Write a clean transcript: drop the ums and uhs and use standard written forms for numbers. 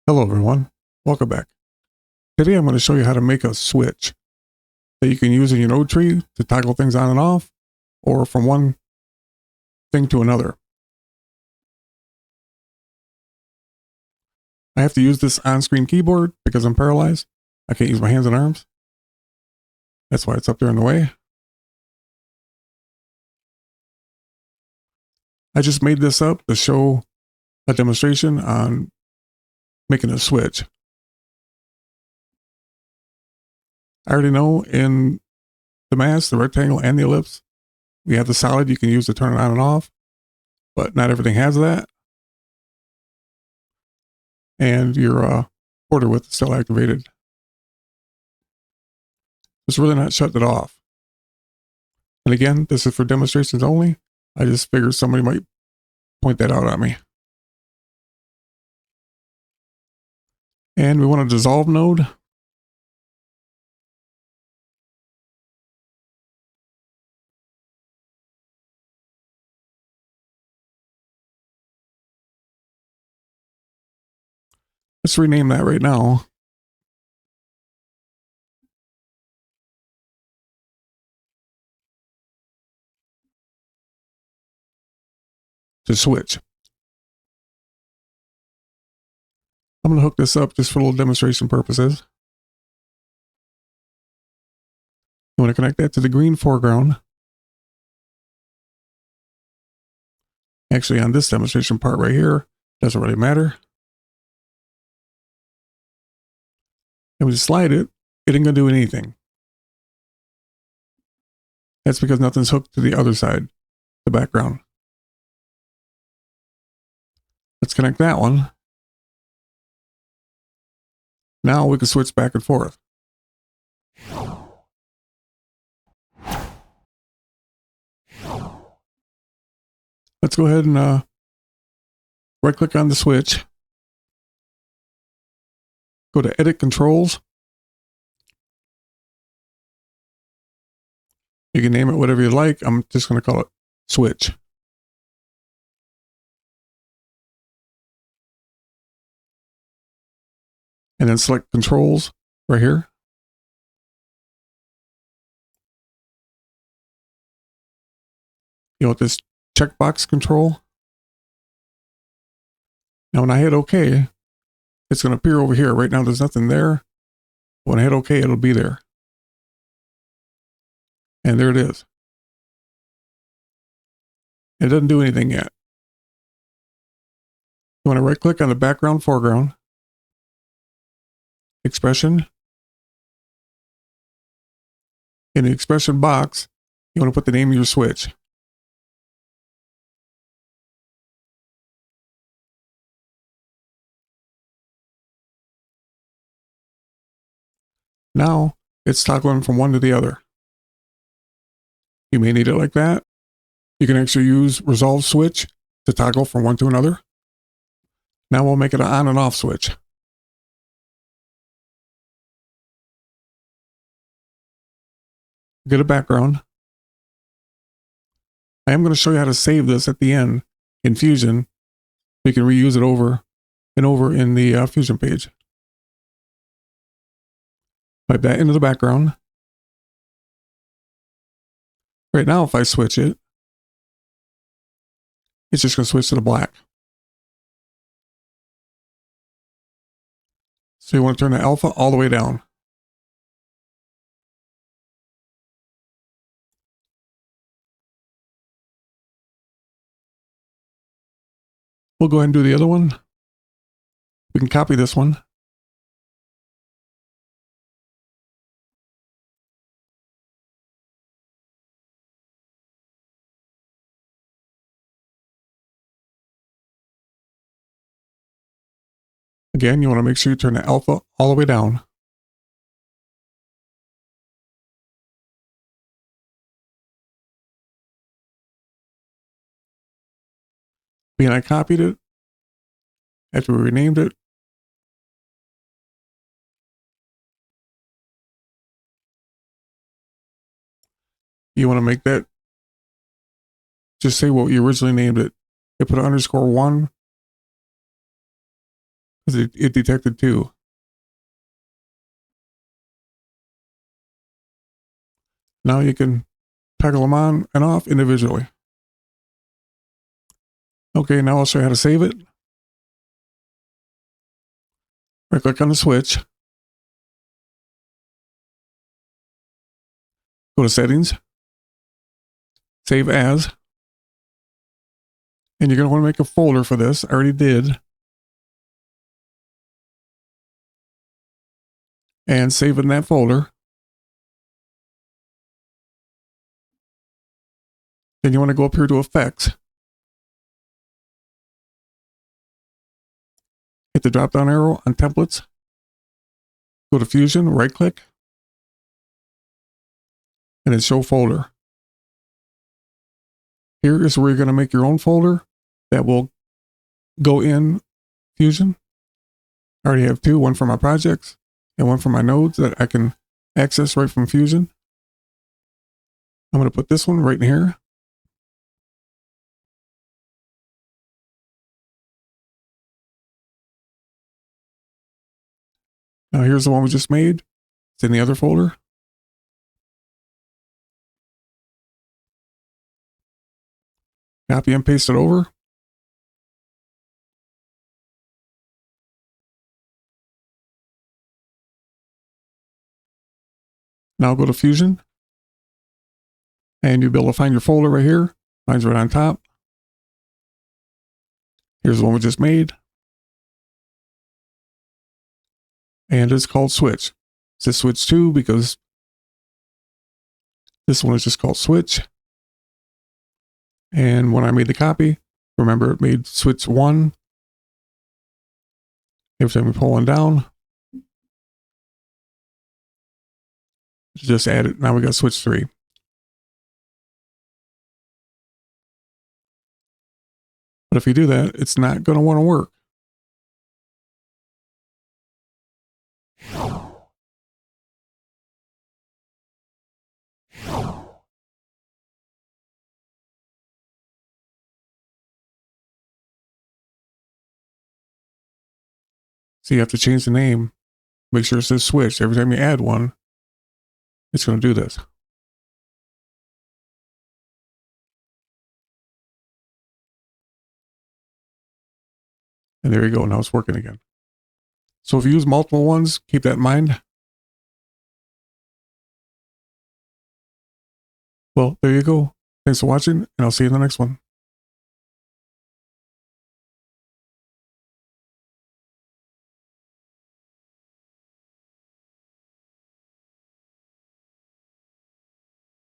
Hello everyone, welcome back. Today I'm going to show you how to make a switch that you can use in your node tree to toggle things on and off, or from one thing to another. I have to use this on-screen keyboard because I'm paralyzed. I can't use my hands and arms. That's why it's up there in the way. I just made this up to show a demonstration on making a switch. I already know in the mass, the rectangle, and the ellipse, we have the solid you can use to turn it on and off, but not everything has that. And your border width is still activated. It's really not shut it off. And again, this is for demonstrations only. I just figured somebody might point that out at me. And we want a dissolve node. Let's rename that right now. To switch. I'm going to hook this up just for little demonstration purposes. You want to connect that to the green foreground. Actually, on this demonstration part right here, doesn't really matter. And we just slide it, it ain't going to do anything. That's because nothing's hooked to the other side, the background. Let's connect that one. Now we can switch back and forth. Let's go ahead and right click on the switch. Go to Edit Controls. You can name it whatever you like. I'm just going to call it Switch. And then select Controls right here. You want this checkbox control. Now when I hit OK, it's going to appear over here. Right now there's nothing there. When I hit OK, it'll be there. And there it is. It doesn't do anything yet. You want to right click on the background foreground. Expression. In the expression box, you want to put the name of your switch. Now it's toggling from one to the other. You may need it like that. You can actually use Resolve switch to toggle from one to another. Now we'll make it an on and off switch. Get a background. I am going to show you how to save this at the end in Fusion. You can reuse it over and over in the Fusion page. Type that into the background. Right now, if I switch it, it's just going to switch to the black. So you want to turn the alpha all the way down. We'll go ahead and do the other one. We can copy this one. Again, you want to make sure you turn the alpha all the way down. And I copied it after we renamed it. You want to make that just say what you originally named it. You put an _1 because it detected two. Now you can toggle them on and off individually. Okay, now I'll show you how to save it. Right click on the switch. Go to settings. Save as. And you're going to want to make a folder for this. I already did. And save it in that folder. Then you want to go up here to effects. Hit the drop down arrow on templates. Go to Fusion, right click. And then show folder. Here is where you're going to make your own folder that will go in Fusion. I already have two, one for my projects and one for my nodes that I can access right from Fusion. I'm going to put this one right in here. Now here's the one we just made. It's in the other folder. Copy and paste it over. Now go to Fusion. And you'll be able to find your folder right here. Mine's right on top. Here's the one we just made. And it's called Switch. It says Switch 2 because this one is just called Switch. And when I made the copy, remember it made Switch 1. Every time we pull one down, just add it. Now we got Switch 3. But if you do that, it's not going to want to work. So you have to change the name. Make sure it says Switch. Every time you add one, it's going to do this. And there you go. Now it's working again. So if you use multiple ones, keep that in mind. Well, there you go. Thanks for watching, and I'll see you in the next one.